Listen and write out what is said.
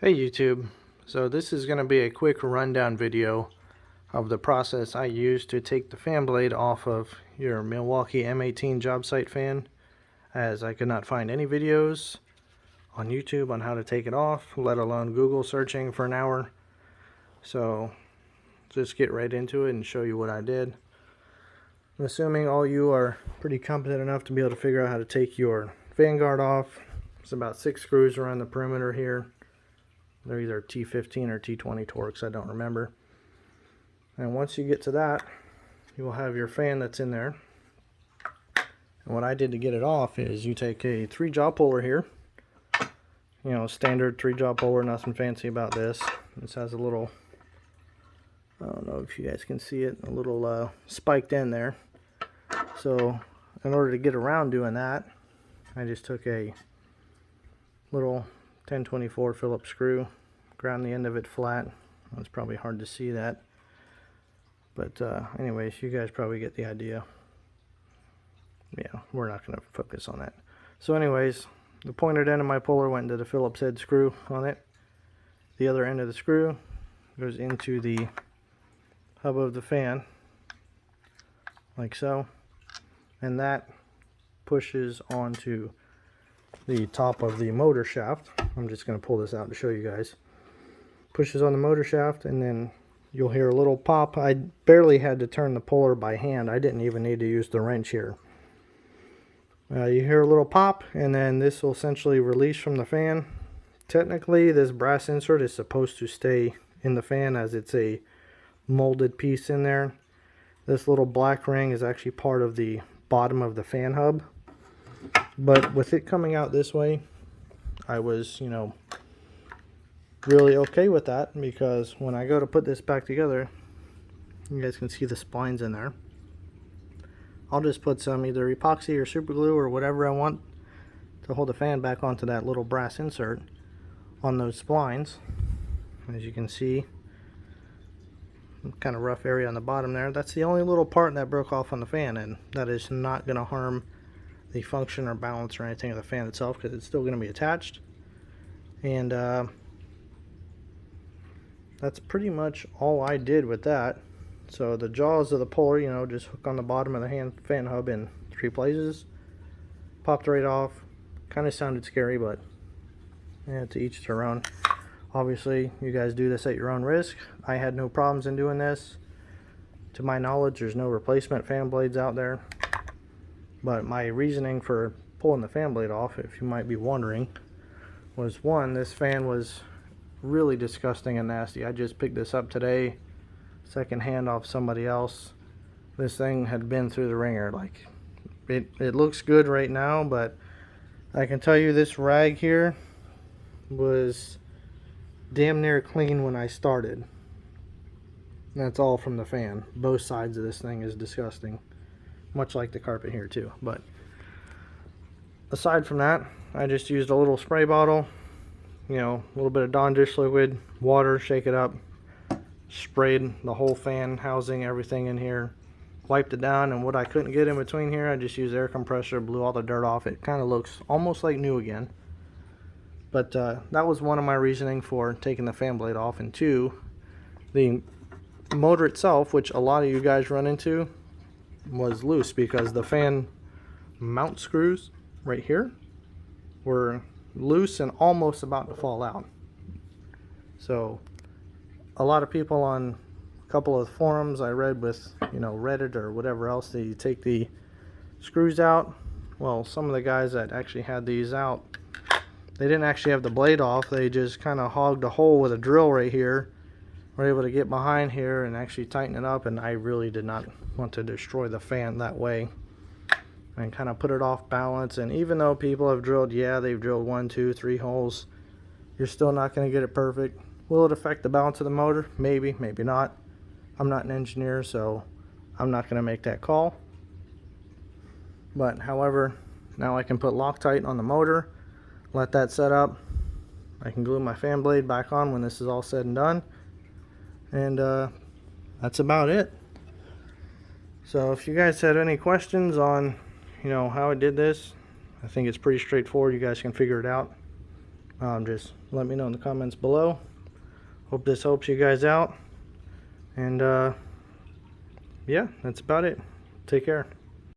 Hey YouTube, so this is going to be a quick rundown video of the process I used to take the fan blade off of your Milwaukee M18 Jobsite fan, as I could not find any videos on YouTube on how to take it off, let alone Google searching for an hour. So just get right into it and show you what I did. I'm assuming all you are pretty competent enough to be able to figure out how to take your fan guard off. There's about 6 screws around the perimeter here. They're either T15 or T20 Torx, I don't remember. And once you get to that, you will have your fan that's in there. And what I did to get it off is you take a 3-jaw puller here. You know, standard 3-jaw puller, nothing fancy about this. This has a little, I don't know if you guys can see it, a little spiked end there. So in order to get around doing that, I just took a little 1024 Phillips screw, ground the end of it flat. It's probably hard to see that, but anyways, you guys probably get the idea. Yeah, we're not going to focus on that. So anyways, the pointed end of my puller went into the Phillips head screw on it. The other end of the screw goes into the hub of the fan, like so, and that pushes onto the top of the motor shaft. I'm just going to pull this out to show you guys. Pushes on the motor shaft, and then you'll hear a little pop. I barely had to turn the puller by hand. I didn't even need to use the wrench here. You hear a little pop, and then this will essentially release from the fan. Technically, this brass insert is supposed to stay in the fan as it's a molded piece in there. This little black ring is actually part of the bottom of the fan hub. But with it coming out this way, I was, really okay with that, because when I go to put this back together, you guys can see the splines in there. I'll just put some either epoxy or super glue or whatever I want to hold the fan back onto that little brass insert on those splines. As you can see, kind of rough area on the bottom there. That's the only little part that broke off on the fan, and that is not going to harm the function or balance or anything of the fan itself, because it's still going to be attached. And that's pretty much all I did with that. So the jaws of the puller, just hook on the bottom of the fan hub in 3 places. Popped right off. Kind of sounded scary, but yeah, to each their own. Obviously, you guys do this at your own risk. I had no problems in doing this. To my knowledge, there's no replacement fan blades out there. But my reasoning for pulling the fan blade off, if you might be wondering, was one, this fan was really disgusting and nasty. I just picked this up today, second hand off somebody else. This thing had been through the ringer. Like, it looks good right now, but I can tell you this rag here was damn near clean when I started. That's all from the fan. Both sides of this thing is disgusting, much like the carpet here too. But aside from that, I just used a little spray bottle, a little bit of Dawn dish liquid, water, shake it up, sprayed the whole fan housing, everything in here, wiped it down, and what I couldn't get in between here, I just used air compressor, blew all the dirt off. It kind of looks almost like new again. But that was one of my reasoning for taking the fan blade off. And two, the motor itself, which a lot of you guys run into, was loose because the fan mount screws right here were loose and almost about to fall out. So a lot of people on a couple of forums I read with, Reddit or whatever else, they take the screws out. Well, some of the guys that actually had these out, they didn't actually have the blade off. They just kind of hogged a hole with a drill right here. Were able to get behind here and actually tighten it up, and I really did not want to destroy the fan that way and kind of put it off balance. And even though people have drilled, they've drilled 1, 2, 3 holes, you're still not going to get it perfect. Will it affect the balance of the motor? Maybe, maybe not. I'm not an engineer, so I'm not going to make that call. But however, now I can put Loctite on the motor, let that set up. I can glue my fan blade back on when this is all said and done. And that's about it. So if you guys had any questions on how I did this, I think it's pretty straightforward. You guys can figure it out. Just let me know in the comments below. Hope this helps you guys out. And yeah, that's about it. Take care.